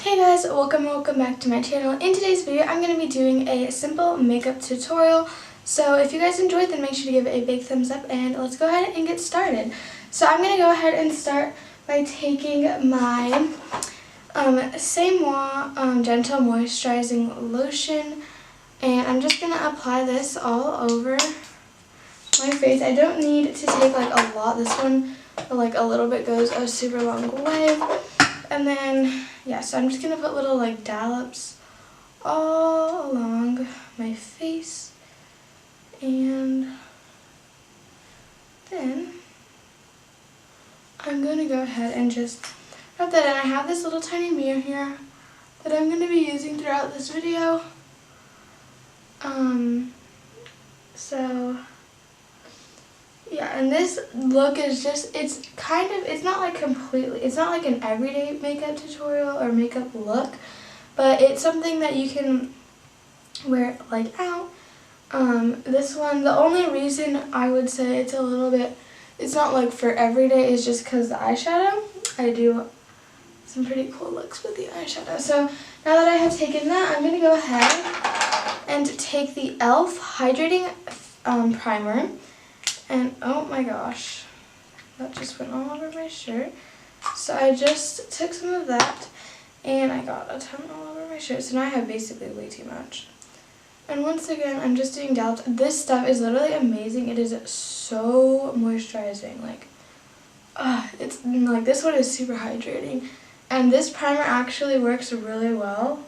Hey guys, welcome back to my channel. In today's video, I'm going to be doing a simple makeup tutorial. So if you guys enjoyed, then make sure to give it a big thumbs up and let's go ahead and get started. So I'm going to go ahead and start by taking my Same Gentle Moisturizing Lotion, and I'm just going to apply this all over my face. I don't need to take like a lot. This one, like a little bit goes a super long way. And then, yeah, so I'm just going to put little like dollops all along my face. And then I'm going to go ahead and just rub that in. I have this little tiny mirror here that I'm going to be using throughout this video. So yeah, and this look is just, it's not like completely, it's not like an everyday makeup tutorial or makeup look, but it's something that you can wear like out. This one, the only reason I would say it's a little bit, it's not like for everyday is just because the eyeshadow. I do some pretty cool looks with the eyeshadow. So now that I have taken that, I'm going to go ahead and take the e.l.f. Hydrating Primer. And oh my gosh, that just went all over my shirt. So I just took some of that and I got a ton all over my shirt. So now I have basically way too much. And once again, I'm just doing dollops. This stuff is literally amazing. It is so moisturizing. Like, it's like, this one is super hydrating. And this primer actually works really well.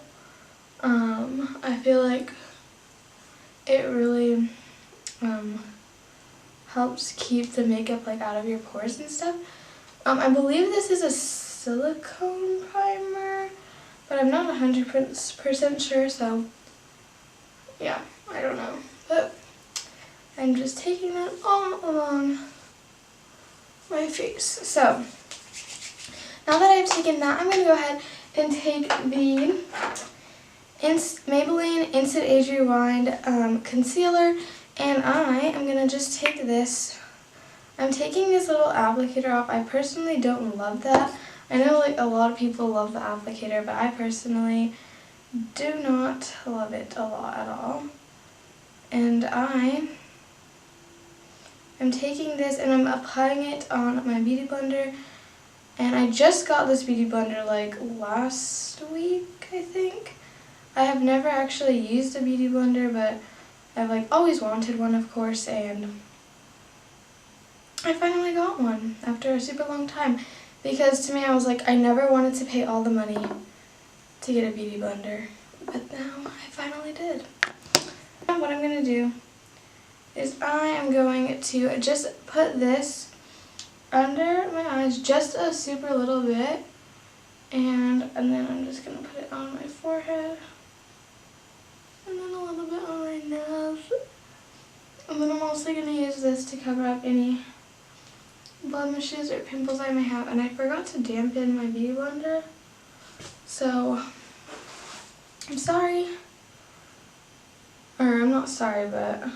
I feel like it really helps keep the makeup like out of your pores and stuff. I believe this is a silicone primer, but I'm not 100% sure, so yeah, I don't know. But I'm just taking that all along my face. So now that I've taken that, I'm going to go ahead and take the Maybelline Instant Age Rewind concealer. And I am going to just take this. I'm taking this little applicator off. I personally don't love that. I know like a lot of people love the applicator, but I personally do not love it a lot at all. And I am taking this and I'm applying it on my beauty blender. And I just got this beauty blender like last week, I think. I have never actually used a beauty blender, but I've like always wanted one, of course, and I finally got one after a super long time, because to me I was like, I never wanted to pay all the money to get a beauty blender, but now I finally did. And what I'm going to do is I am going to just put this under my eyes just a super little bit, and then I'm just going to put it on my forehead. And then a little bit on my nose. And then I'm also going to use this to cover up any blemishes or pimples I may have. And I forgot to dampen my beauty blender. So, I'm sorry. Or I'm not sorry, but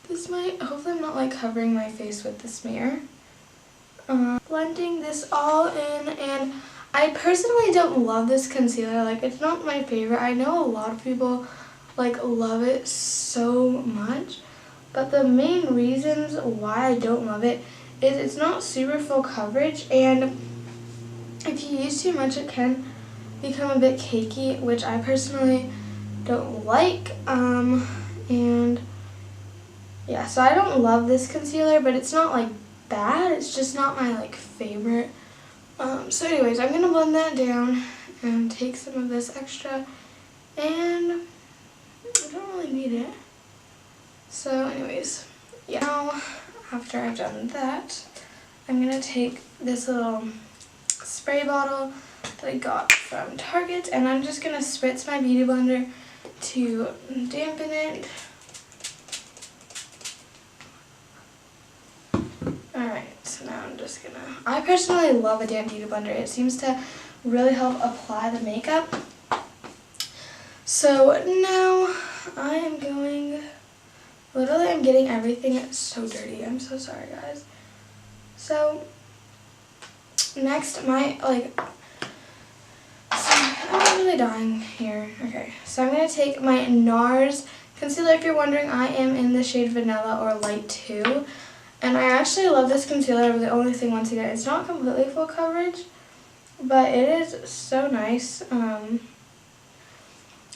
this might, hopefully I'm not like covering my face with this mirror. Blending this all in, and I personally don't love this concealer. Like, it's not my favorite. I know a lot of people like love it so much, but the main reasons why I don't love it is it's not super full coverage, and if you use too much it can become a bit cakey, which I personally don't like. And yeah, so I don't love this concealer, but it's not like bad, it's just not my like favorite. So anyways, I'm going to blend that down and take some of this extra, and I don't really need it. So anyways, yeah. Now, after I've done that, I'm going to take this little spray bottle that I got from Target, and I'm just going to spritz my beauty blender to dampen it. Alright, so now I'm just gonna, I personally love a damp beauty blender. It seems to really help apply the makeup. So now I am going, literally I'm getting everything so dirty. I'm so sorry, guys. So next, my like really dying here. Okay, so I'm going to take my NARS concealer. If you're wondering, I am in the shade Vanilla or Light 2. And I actually love this concealer. The only thing, once again, it's not completely full coverage, but it is so nice.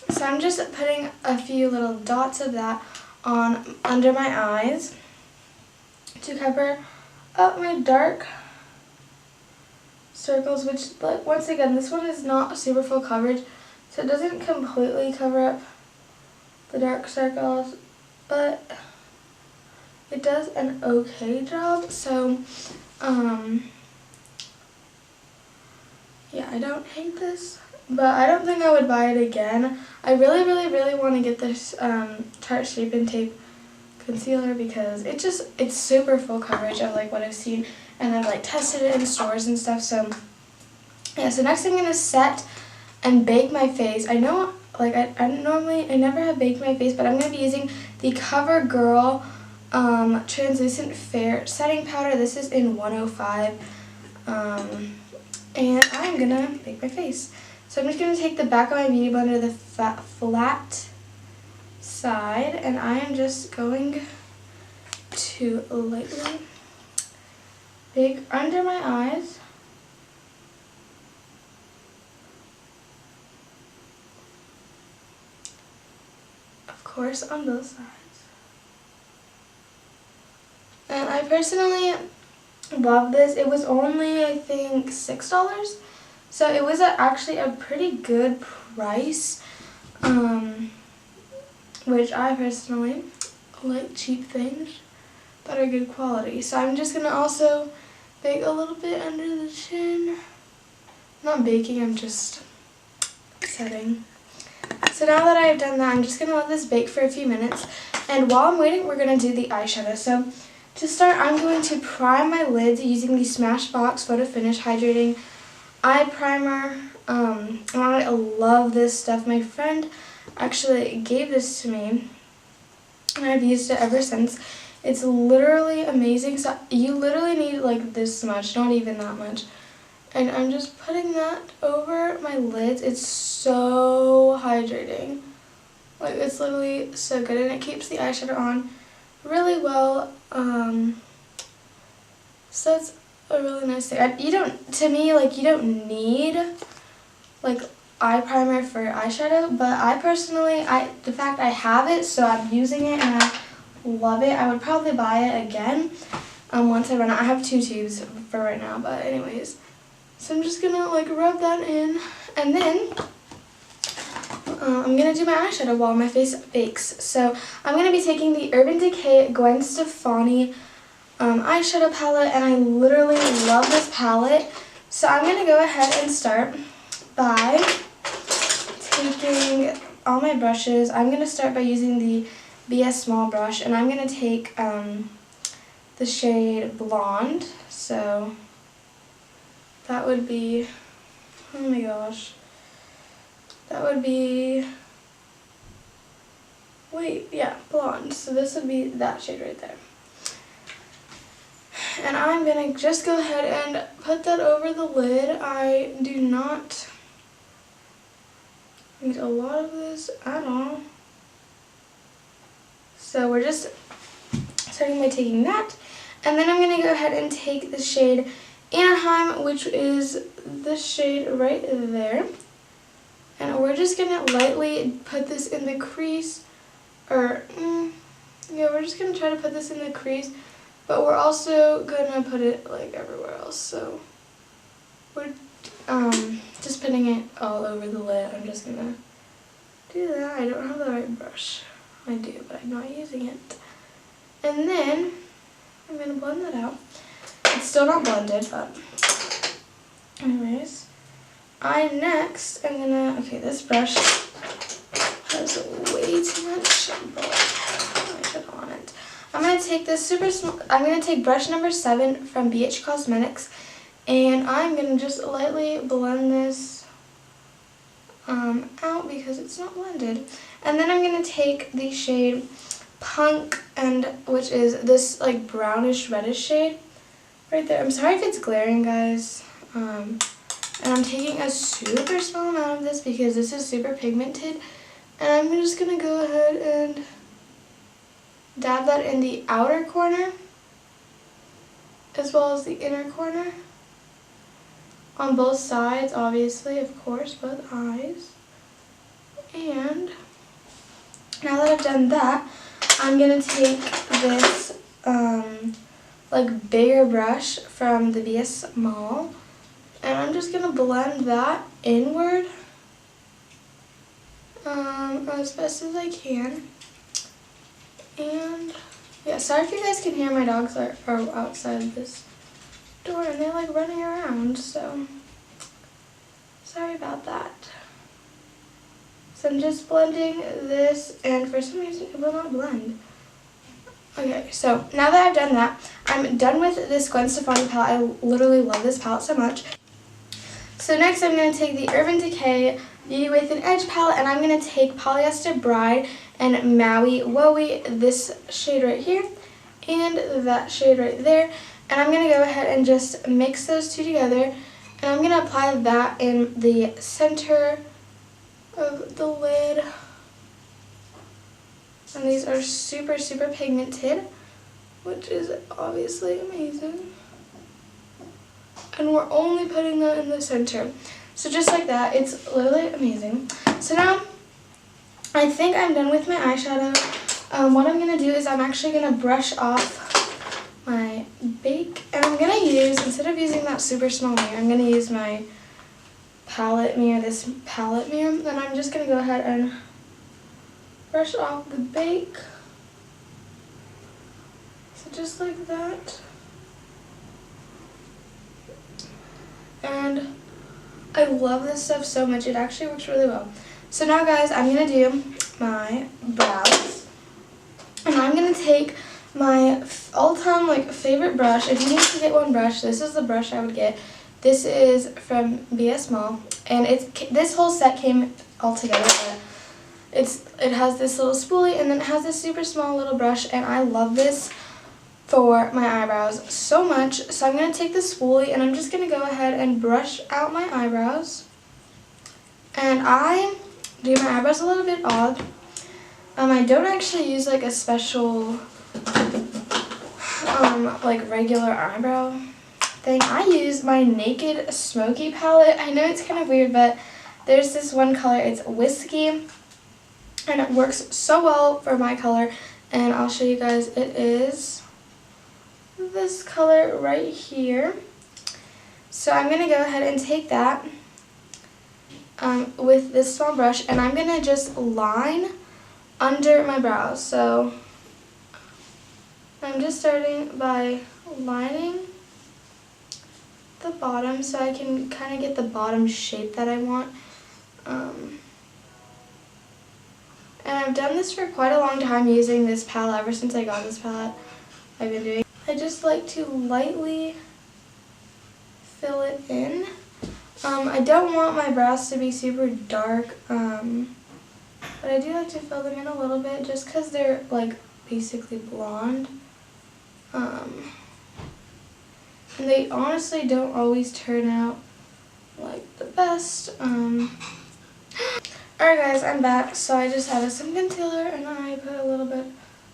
So I'm just putting a few little dots of that on under my eyes to cover up my dark circles, which, like, once again, this one is not super full coverage, so it doesn't completely cover up the dark circles, but it does an okay job. So yeah, I don't hate this, but I don't think I would buy it again. I really want to get this Tarte Shape and Tape concealer because it's super full coverage of like what I've seen, and I've like tested it in stores and stuff. So yeah, so next I'm gonna set and bake my face. I know, like, I never have baked my face, but I'm gonna be using the CoverGirl translucent fair setting powder. This is in 105, and I'm gonna bake my face. So I'm just gonna take the back of my beauty blender, the flat side, and I am just going to lightly bake under my eyes. Of course, on both sides. And I personally love this. It was only, I think, $6. So it was actually a pretty good price, which I personally like cheap things that are good quality. So I'm just going to also bake a little bit under the chin. Not baking, I'm just setting. So now that I've done that, I'm just going to let this bake for a few minutes. And while I'm waiting, we're going to do the eyeshadow. So to start, I'm going to prime my lids using the Smashbox Photo Finish Hydrating Eye Primer. I love this stuff. My friend actually gave this to me, and I've used it ever since. It's literally amazing. So you literally need like this much, not even that much. And I'm just putting that over my lids. It's so hydrating. Like, it's literally so good, and it keeps the eyeshadow on really well. So it's a really nice thing. You don't need like eye primer for eyeshadow, but I personally, the fact I have it, so I'm using it and I love it. I would probably buy it again once I run out. I have 2 tubes for right now, but anyways. So I'm just gonna like rub that in, and then I'm gonna do my eyeshadow while my face bakes. So I'm gonna be taking the Urban Decay Gwen Stefani eyeshadow palette, and I literally love this palette. So I'm gonna go ahead and start by taking all my brushes. I'm gonna start by using the BS Small brush, and I'm gonna take the shade Blonde. So that would be, oh my gosh, that would be, Blonde. So this would be that shade right there. And I'm going to just go ahead and put that over the lid. I do not need a lot of this at all. So we're just starting by taking that. And then I'm going to go ahead and take the shade Anaheim, which is this shade right there. And we're just going to lightly put this in the crease. We're just going to try to put this in the crease. But we're also going to put it like everywhere else. So we're just putting it all over the lid. I'm just going to do that. I don't have the right brush. I do, but I'm not using it. And then I'm going to blend that out. It's still not blended, but anyways. Next I'm going to, okay, this brush has way too much eyeshadow on it. I'm going to take this super small, I'm going to take brush number 7 from BH Cosmetics, and I'm going to just lightly blend this out because it's not blended. And then I'm going to take the shade Punk, which is this like brownish reddish shade right there. I'm sorry if it's glaring, guys. And I'm taking a super small amount of this because this is super pigmented. And I'm just going to go ahead and dab that in the outer corner as well as the inner corner. On both sides, obviously, of course, both eyes. And now that I've done that, I'm going to take this like bigger brush from the VS Mall, and I'm just going to blend that inward as best as I can. And yeah, sorry if you guys can hear, my dogs are outside this door and they're like running around, so sorry about that. So I'm just blending this, and for some reason it will not blend. Okay, so now that I've done that, I'm done with this Gwen Stefani palette. I literally love this palette so much. So next I'm going to take the Urban Decay Beauty with an Edge palette, and I'm going to take Polyester Bride and Maui Wowie, this shade right here, and that shade right there. And I'm going to go ahead and just mix those two together, and I'm going to apply that in the center of the lid. And these are super, super pigmented, which is obviously amazing. And we're only putting that in the center. So just like that, it's literally amazing. So now, I think I'm done with my eyeshadow. What I'm going to do is I'm actually going to brush off my bake. And I'm going to use, instead of using that super small mirror, I'm going to use my palette mirror, this palette mirror. And I'm just going to go ahead and brush off the bake. So just like that. And I love this stuff so much. It actually works really well. So now guys, I'm going to do my brows. And I'm going to take my all-time favorite brush. If you need to get one brush, this is the brush I would get. This is from VS Mall. And this whole set came all together. But it has this little spoolie, and then it has this super small little brush, and I love this for my eyebrows so much. So I'm going to take the spoolie, and I'm just going to go ahead and brush out my eyebrows. And I do my eyebrows a little bit odd. I don't actually use a special regular eyebrow thing. I use my Naked Smoky palette. I know it's kind of weird, but there's this one color. It's Whiskey. And it works so well for my color, and I'll show you guys. It is this color right here. So I'm going to go ahead and take that with this small brush, and I'm going to just line under my brows. So I'm just starting by lining the bottom so I can kind of get the bottom shape that I want. And I've done this for quite a long time using this palette. Ever since I got this palette, I've been doing. I just like to lightly fill it in. I don't want my brows to be super dark, but I do like to fill them in a little bit just because they're basically blonde. And they honestly don't always turn out the best. Alright guys, I'm back. So I just added some concealer and I put a little bit of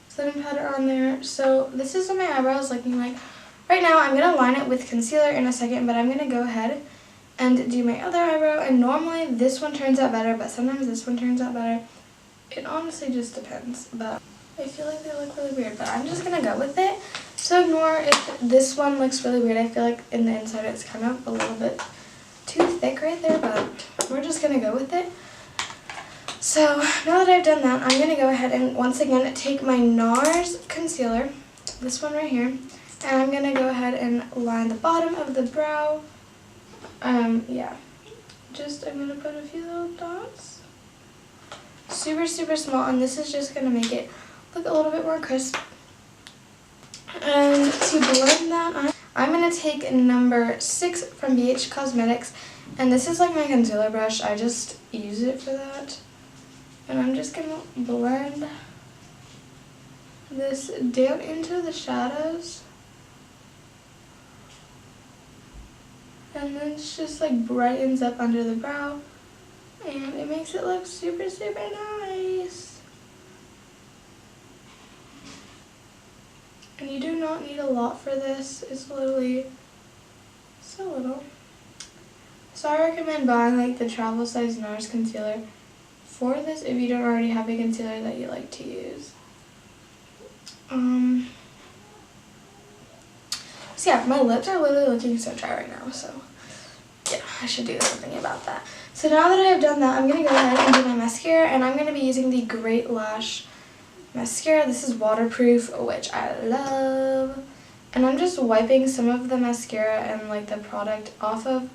setting powder on there. So this is what my eyebrows looking like. Right now I'm going to line it with concealer in a second, but I'm going to go ahead and do my other eyebrow. And normally this one turns out better, but sometimes this one turns out better. It honestly just depends. But I feel like they look really weird, but I'm just going to go with it. So ignore if this one looks really weird. I feel like in the inside it's kind of a little bit too thick right there, but we're just going to go with it. So now that I've done that, I'm going to go ahead and once again take my NARS concealer, this one right here, and I'm going to go ahead and line the bottom of the brow. Yeah, I'm going to put a few little dots. Super, super small, and this is just going to make it look a little bit more crisp. And to blend that, I'm going to take number 6 from BH Cosmetics, and this is my concealer brush. I just use it for that. And I'm just going to blend this down into the shadows. And and then it just like brightens up under the brow, and it makes it look super, super nice. And you do not need a lot for this. It's literally so little. So I recommend buying like the travel size NARS concealer for this if you don't already have a concealer that you like to use. So yeah, my lips are literally looking so dry right now, so yeah, I should do something about that. So now that I have done that, I'm going to go ahead and do my mascara, and I'm going to be using the Great Lash mascara. This is waterproof, which I love. And I'm just wiping some of the mascara and like the product off of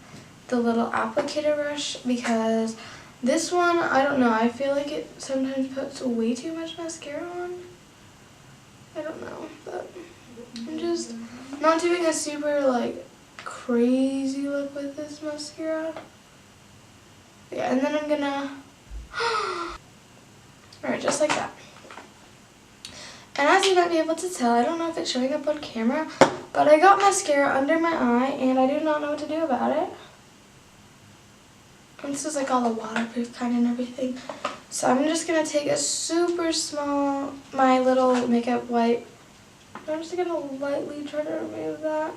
the little applicator brush, because this one, I don't know, I feel like it sometimes puts way too much mascara on. I don't know, but I'm just not doing a super like crazy look with this mascara. Yeah, and then I'm gonna, alright, just like that. And as you might be able to tell, I don't know if it's showing up on camera, but I got mascara under my eye and I do not know what to do about it. And this is like all the waterproof kind and everything. So I'm just going to take a super small, my little makeup wipe. I'm just going to lightly try to remove that.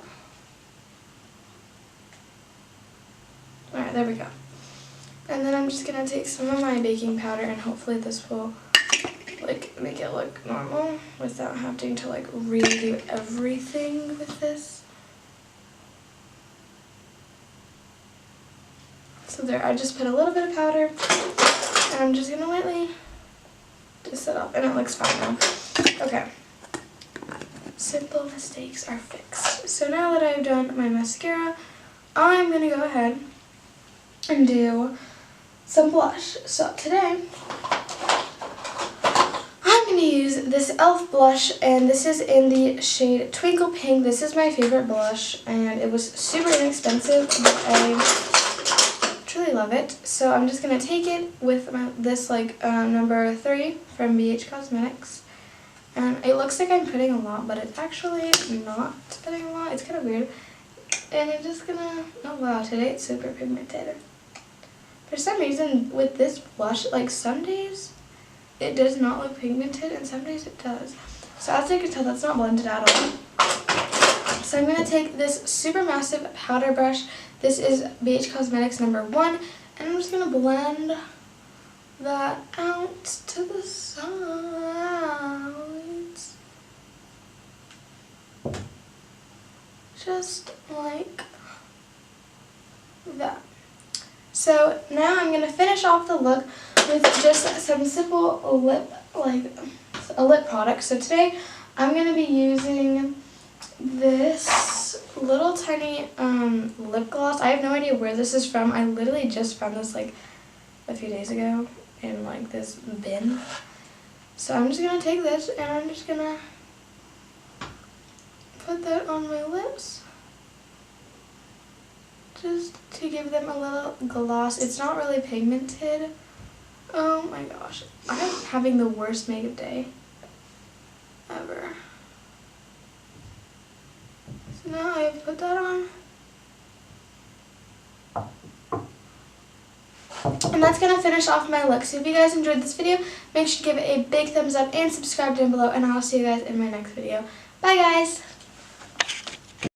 Alright, there we go. And then I'm just going to take some of my baking powder, and hopefully this will like make it look normal without having to like redo everything with this. So there, I just put a little bit of powder, and I'm just gonna lightly just set up, and it looks fine now. Okay. Simple mistakes are fixed. So now that I've done my mascara, I'm gonna go ahead and do some blush. So today, I'm going to use this e.l.f. blush, and this is in the shade Twinkle Pink. This is my favorite blush, and it was super inexpensive, but I truly love it. So I'm just going to take it with this like number 3 from BH Cosmetics. And it looks like I'm putting a lot, but it's actually not putting a lot. It's kind of weird. And I'm just going to, oh wow, today it's super pigmented. For some reason, with this blush, like some days, it does not look pigmented, and some days it does. So as you can tell, that's not blended at all. So I'm going to take this super massive powder brush. This is BH Cosmetics number 1, and I'm just going to blend that out to the sides. Just like that. So now I'm going to finish off the look with just some simple lip product. So today I'm going to be using this little tiny lip gloss. I have no idea where this is from. I literally just found this like a few days ago in like this bin. So I'm just going to take this, and I'm just going to put that on my lips, just to give them a little gloss. It's not really pigmented. Oh my gosh, I'm having the worst makeup day ever. So now I've put that on. And that's going to finish off my look. So if you guys enjoyed this video, make sure to give it a big thumbs up and subscribe down below, and I'll see you guys in my next video. Bye guys!